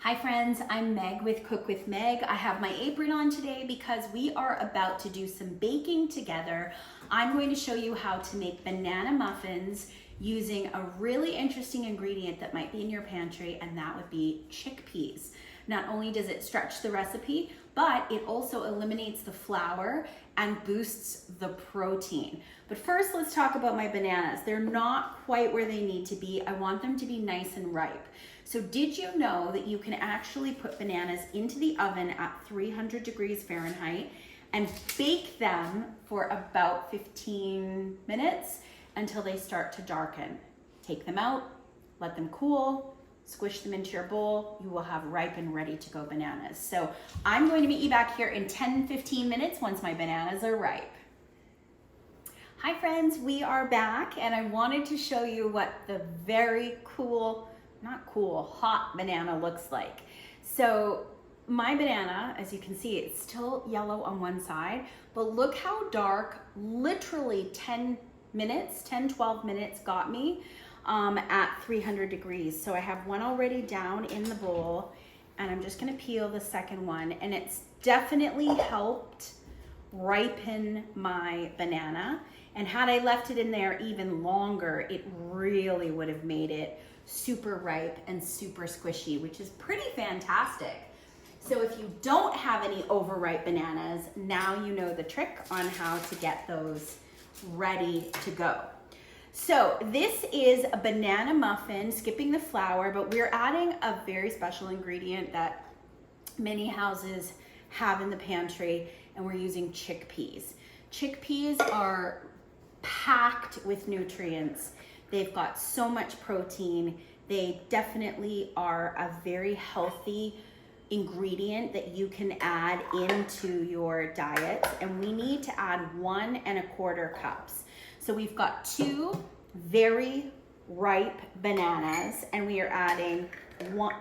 Hi friends, I'm Meg with Cook with Meg. I have my apron on today because we are about to do some baking together. I'm going to show you how to make banana muffins using a really interesting ingredient that might be in your pantry, and that would be chickpeas. Not only does it stretch the recipe, but it also eliminates the flour and boosts the protein. But first, let's talk about my bananas. They're not quite where they need to be. I want them to be nice and ripe. So did you know that you can actually put bananas into the oven at 300 degrees Fahrenheit and bake them for about 15 minutes until they start to darken? Take them out, let them cool, squish them into your bowl. You will have ripe and ready to go bananas. So I'm going to meet you back here in 10-15 minutes once my bananas are ripe. Hi friends, we are back, and I wanted to show you what the very hot banana looks like. So my banana, as you can see, it's still yellow on one side, but look how dark literally 10-12 minutes got me at 300 degrees. So I have one already down in the bowl, and I'm just gonna peel the second one, and it's definitely helped ripen my banana. And had I left it in there even longer, it really would have made it super ripe and super squishy, which is pretty fantastic. So if you don't have any overripe bananas, now you know the trick on how to get those ready to go. So this is a banana muffin, skipping the flour, but we're adding a very special ingredient that many houses have in the pantry, and we're using chickpeas. Chickpeas are packed with nutrients. They've got so much protein. They definitely are a very healthy ingredient that you can add into your diet. And we need to add 1 1/4 cups. So we've got 2 very ripe bananas, and we are adding 1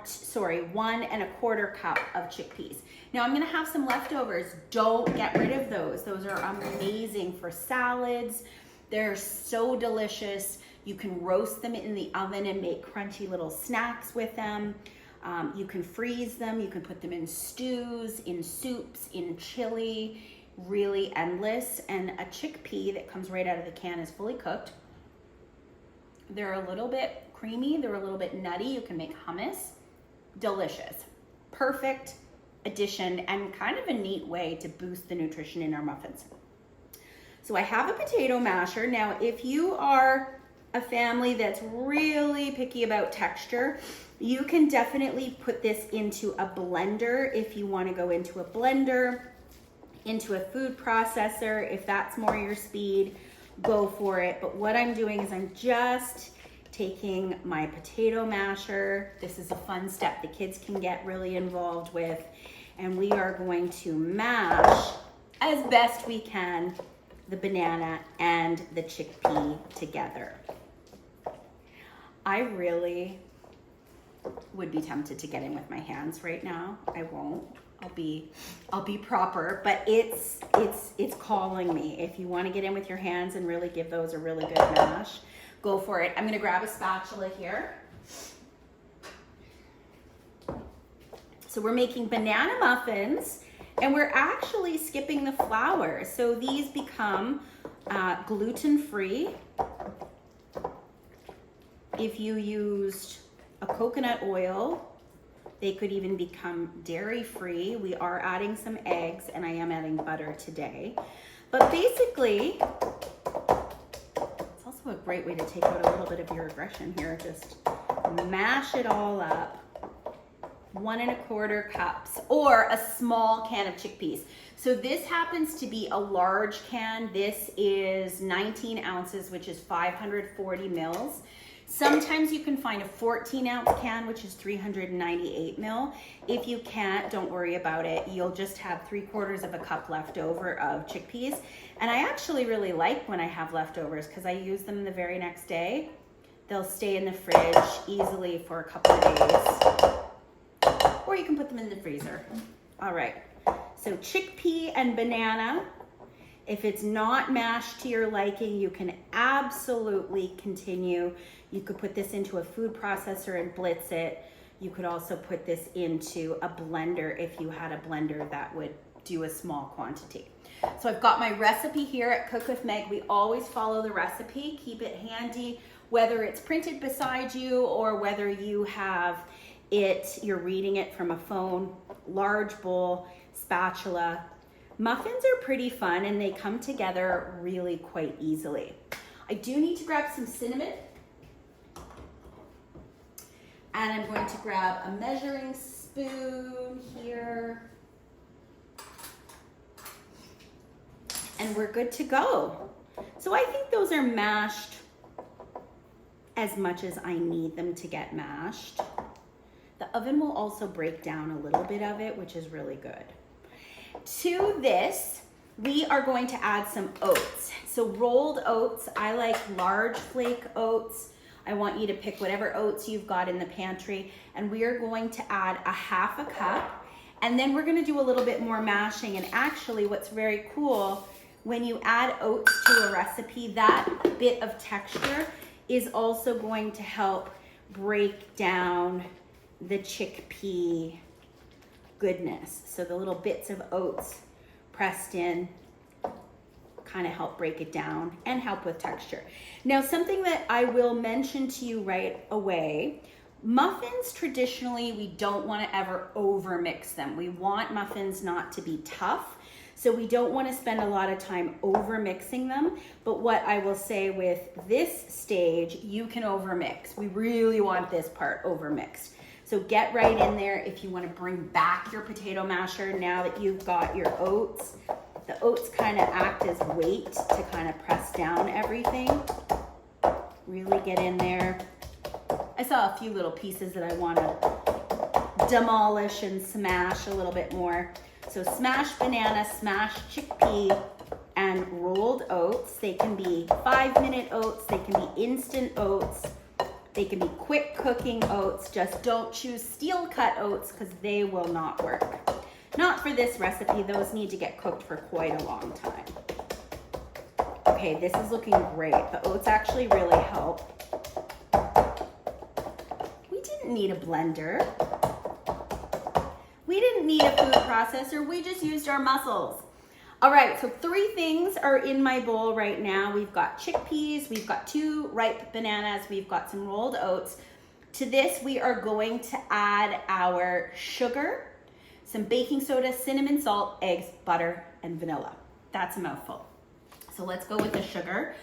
1/4 cup of chickpeas. Now I'm gonna have some leftovers. Don't get rid of those. Those are amazing for salads. They're so delicious. You can roast them in the oven and make crunchy little snacks with them. You can freeze them. You can put them in stews, in soups, in chili. Really endless. And a chickpea that comes right out of the can is fully cooked. They're a little bit creamy. They're a little bit nutty. You can make hummus. Delicious. Perfect addition and kind of a neat way to boost the nutrition in our muffins. So I have a potato masher. Now, if you are a family that's really picky about texture, you can definitely put this into a blender. If you want to go into a blender, into a food processor, if that's more your speed, go for it. But what I'm doing is I'm just taking my potato masher. This is a fun step the kids can get really involved with. And we are going to mash as best we can the banana and the chickpea together. I really would be tempted to get in with my hands right now. I won't. I'll be proper, but it's calling me. If you want to get in with your hands and really give those a really good mash, go for it. I'm going to grab a spatula here. So we're making banana muffins, and we're actually skipping the flour. So these become gluten-free. If you used a coconut oil, they could even become dairy-free. We are adding some eggs, and I am adding butter today. But basically, it's also a great way to take out a little bit of your aggression here. Just mash it all up. 1 1/4 cups, or a small can of chickpeas. So this happens to be a large can. This is 19 ounces, which is 540 mils. Sometimes you can find a 14-ounce can, which is 398 mil. If you can't, don't worry about it. You'll just have 3/4 cup left over of chickpeas. And I actually really like when I have leftovers because I use them the very next day. They'll stay in the fridge easily for a couple of days. Or you can put them in the freezer. All right, so chickpea and banana. If it's not mashed to your liking, you can absolutely continue. You could put this into a food processor and blitz it. You could also put this into a blender if you had a blender that would do a small quantity. So I've got my recipe here at Cook with Meg. We always follow the recipe, keep it handy, whether it's printed beside you or whether you have it, you're reading it from a phone. Large bowl, spatula. Muffins are pretty fun and they come together really quite easily. I do need to grab some cinnamon. And I'm going to grab a measuring spoon here. And we're good to go. So I think those are mashed as much as I need them to get mashed. The oven will also break down a little bit of it, which is really good. To this, we are going to add some oats. So rolled oats, I like large flake oats. I want you to pick whatever oats you've got in the pantry, and we are going to add a half a cup, and then we're gonna do a little bit more mashing. And actually what's very cool, when you add oats to a recipe, that bit of texture is also going to help break down the chickpea goodness. So the little bits of oats pressed in kind of help break it down and help with texture. Now, something that I will mention to you right away, muffins traditionally, we don't want to ever over mix them. We want muffins not to be tough. So we don't want to spend a lot of time over mixing them. But what I will say with this stage, you can over mix. We really want this part over mixed. So get right in there if you want to bring back your potato masher now that you've got your oats. The oats kind of act as weight to kind of press down everything. Really get in there. I saw a few little pieces that I want to demolish and smash a little bit more. So smashed banana, smashed chickpea, and rolled oats. They can be 5-minute oats, they can be instant oats. They can be quick cooking oats. Just don't choose steel cut oats because they will not work. Not for this recipe. Those need to get cooked for quite a long time. Okay, this is looking great. The oats actually really help. We didn't need a blender. We didn't need a food processor. We just used our muscles. All right, so 3 things are in my bowl right now. We've got chickpeas, we've got 2 ripe bananas, we've got some rolled oats. To this, we are going to add our sugar, some baking soda, cinnamon, salt, eggs, butter, and vanilla. That's a mouthful. So let's go with the sugar.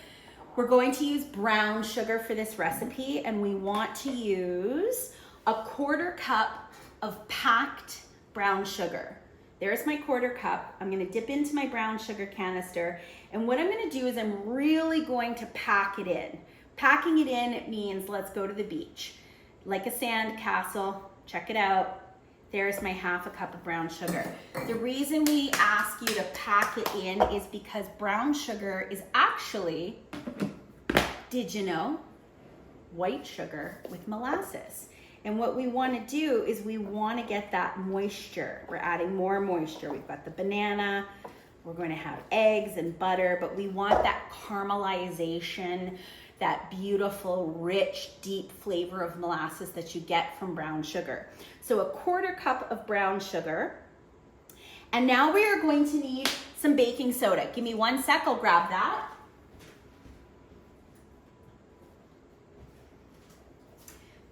We're going to use brown sugar for this recipe, and we want to use a 1/4 cup of packed brown sugar. There's my 1/4 cup. I'm gonna dip into my brown sugar canister. And what I'm gonna do is I'm really going to pack it in. Packing it in, it means let's go to the beach. Like a sand castle, check it out. There's my 1/2 cup of brown sugar. The reason we ask you to pack it in is because brown sugar is actually, did you know, white sugar with molasses. And what we want to do is we want to get that moisture. We're adding more moisture. We've got the banana, we're going to have eggs and butter, but we want that caramelization, that beautiful, rich, deep flavor of molasses that you get from brown sugar. So a 1/4 cup of brown sugar. And now we are going to need some baking soda. Give me 1 sec, I'll grab that.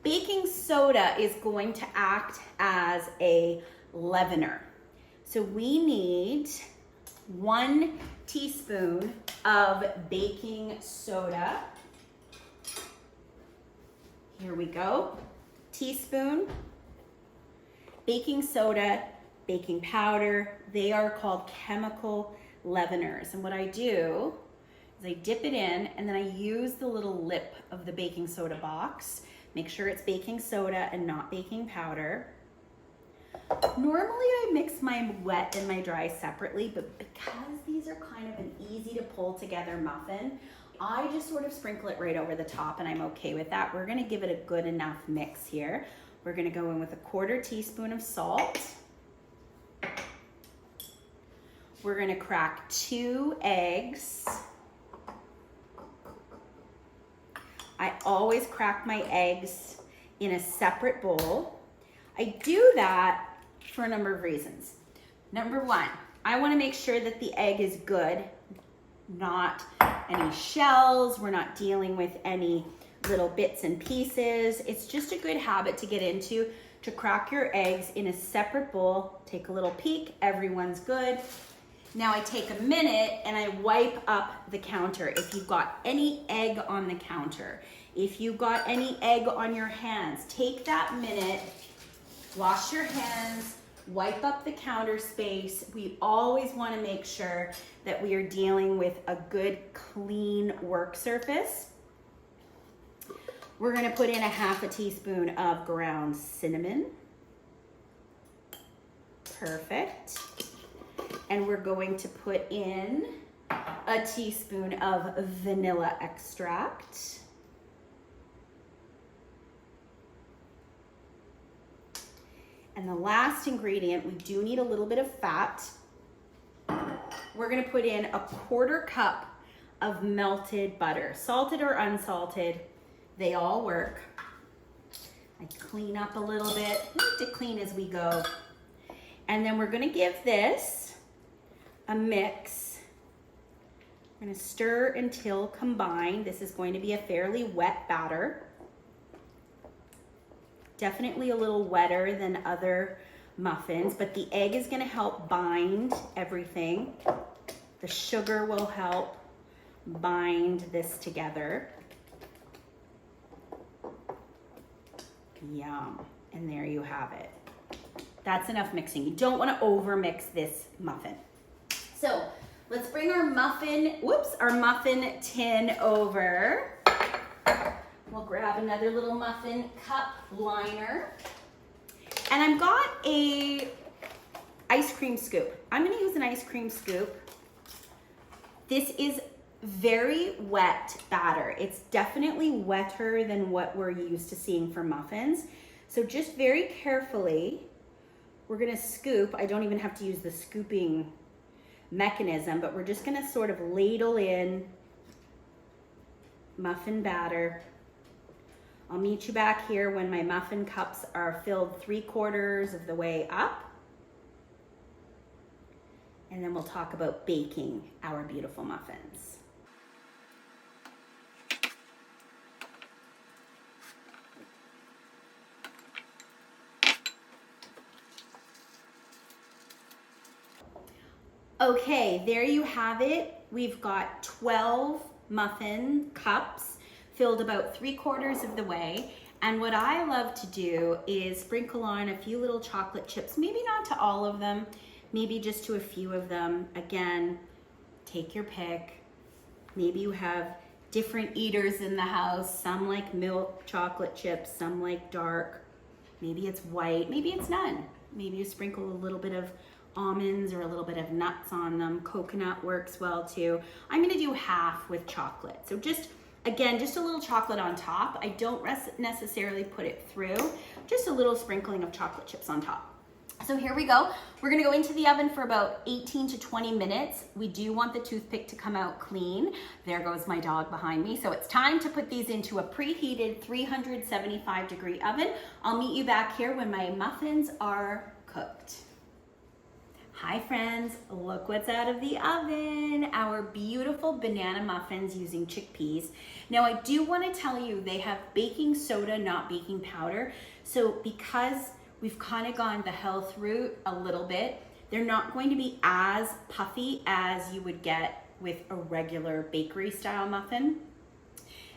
Baking soda is going to act as a leavener. So we need 1 teaspoon of baking soda. Here we go. Teaspoon. Baking soda, baking powder, they are called chemical leaveners. And what I do is I dip it in and then I use the little lip of the baking soda box. Make sure it's baking soda and not baking powder. Normally I mix my wet and my dry separately, but because these are kind of an easy to pull together muffin, I just sort of sprinkle it right over the top and I'm okay with that. We're gonna give it a good enough mix here. We're gonna go in with a 1/4 teaspoon of salt. We're gonna crack 2 eggs. I always crack my eggs in a separate bowl. I do that for a number of reasons. Number one, I want to make sure that the egg is good, not any shells. We're not dealing with any little bits and pieces. It's just a good habit to get into, to crack your eggs in a separate bowl. Take a little peek, everyone's good. Now I take a minute and I wipe up the counter. If you've got any egg on the counter, if you've got any egg on your hands, take that minute, wash your hands, wipe up the counter space. We always want to make sure that we are dealing with a good, clean work surface. We're going to put in a half a teaspoon of ground cinnamon. Perfect. And we're going to put in a teaspoon of vanilla extract. And the last ingredient, we do need a little bit of fat. We're gonna put in a 1/4 cup of melted butter. Salted or unsalted, they all work. I clean up a little bit. We need to clean as we go. And then we're gonna give this a mix. I'm gonna stir until combined. This is going to be a fairly wet batter. Definitely a little wetter than other muffins, but the egg is gonna help bind everything. The sugar will help bind this together. Yum, and there you have it. That's enough mixing. You don't wanna over mix this muffin. So let's bring our muffin tin over. We'll grab another little muffin cup liner. And I've got a ice cream scoop. I'm gonna use an ice cream scoop. This is very wet batter. It's definitely wetter than what we're used to seeing for muffins. So just very carefully, we're gonna scoop. I don't even have to use the scooping mechanism, but we're just gonna sort of ladle in muffin batter. I'll meet you back here when my muffin cups are filled 3/4 of the way up. And then we'll talk about baking our beautiful muffins. Okay, there you have it. We've got 12 muffin cups filled about 3/4 of the way. And what I love to do is sprinkle on a few little chocolate chips, maybe not to all of them, maybe just to a few of them. Again, take your pick. Maybe you have different eaters in the house. Some like milk chocolate chips, some like dark. Maybe it's white, maybe it's none. Maybe you sprinkle a little bit of almonds or a little bit of nuts on them. Coconut works well too. I'm gonna do half with chocolate. So again, just a little chocolate on top. I don't necessarily put it through, just a little sprinkling of chocolate chips on top. So here we go. We're gonna go into the oven for about 18 to 20 minutes. We do want the toothpick to come out clean. There goes my dog behind me. So it's time to put these into a preheated 375-degree oven. I'll meet you back here when my muffins are cooked. Hi friends, look what's out of the oven. Our beautiful banana muffins using chickpeas. Now I do want to tell you they have baking soda, not baking powder. So because we've kind of gone the health route a little bit, they're not going to be as puffy as you would get with a regular bakery style muffin.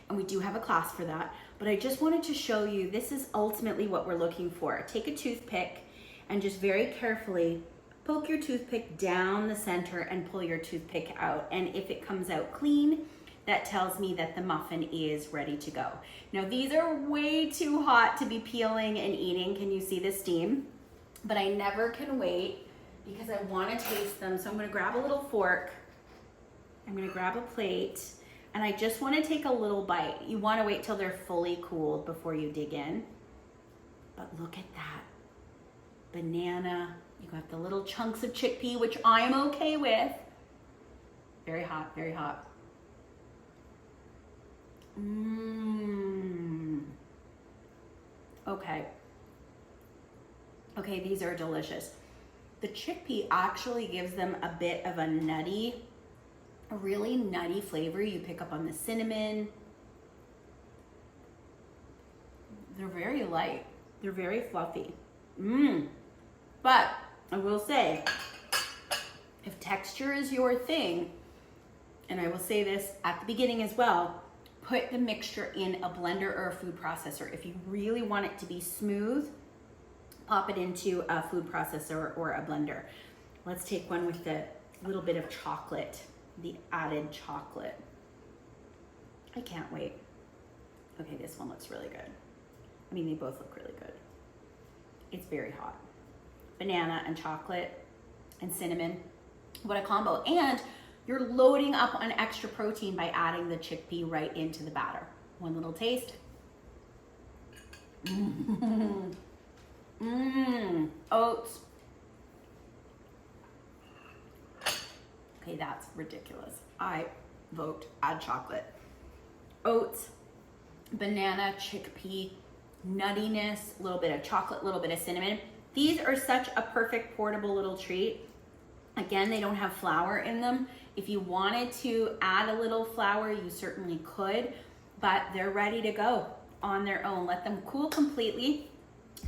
And we do have a class for that. But I just wanted to show you, this is ultimately what we're looking for. Take a toothpick and just very carefully poke your toothpick down the center and pull your toothpick out. And if it comes out clean, that tells me that the muffin is ready to go. Now these are way too hot to be peeling and eating. Can you see the steam? But I never can wait because I want to taste them. So I'm going to grab a little fork. I'm going to grab a plate and I just want to take a little bite. You want to wait till they're fully cooled before you dig in. But look at that. Banana. You got the little chunks of chickpea, which I'm okay with. Very hot, very hot. Okay. Okay, these are delicious. The chickpea actually gives them a bit of a really nutty flavor. You pick up on the cinnamon. They're very light. They're very fluffy. But I will say, if texture is your thing, and I will say this at the beginning as well, put the mixture in a blender or a food processor. If you really want it to be smooth, pop it into a food processor or a blender. Let's take one with the little bit of chocolate, the added chocolate. I can't wait. Okay, this one looks really good. I mean, they both look really good. It's very hot. Banana and chocolate and cinnamon. What a combo. And you're loading up on extra protein by adding the chickpea right into the batter. One little taste. Oats. Okay, that's ridiculous. I vote add chocolate. Oats, banana, chickpea, nuttiness, a little bit of chocolate, a little bit of cinnamon. These are such a perfect portable little treat. Again, they don't have flour in them. If you wanted to add a little flour, you certainly could, but they're ready to go on their own. Let them cool completely.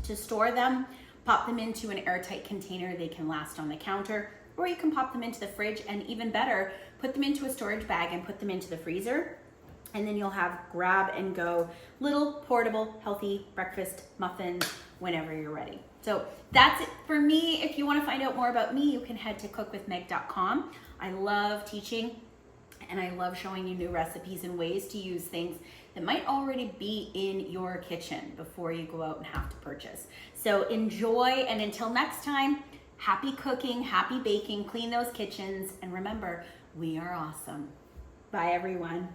To store them, pop them into an airtight container. They can last on the counter, or you can pop them into the fridge, and even better, put them into a storage bag and put them into the freezer. And then you'll have grab and go little portable healthy breakfast muffins whenever you're ready. So that's it for me. If you want to find out more about me, you can head to cookwithmeg.com. I love teaching and I love showing you new recipes and ways to use things that might already be in your kitchen before you go out and have to purchase. So enjoy, and until next time, happy cooking, happy baking, clean those kitchens, and remember, we are awesome. Bye everyone.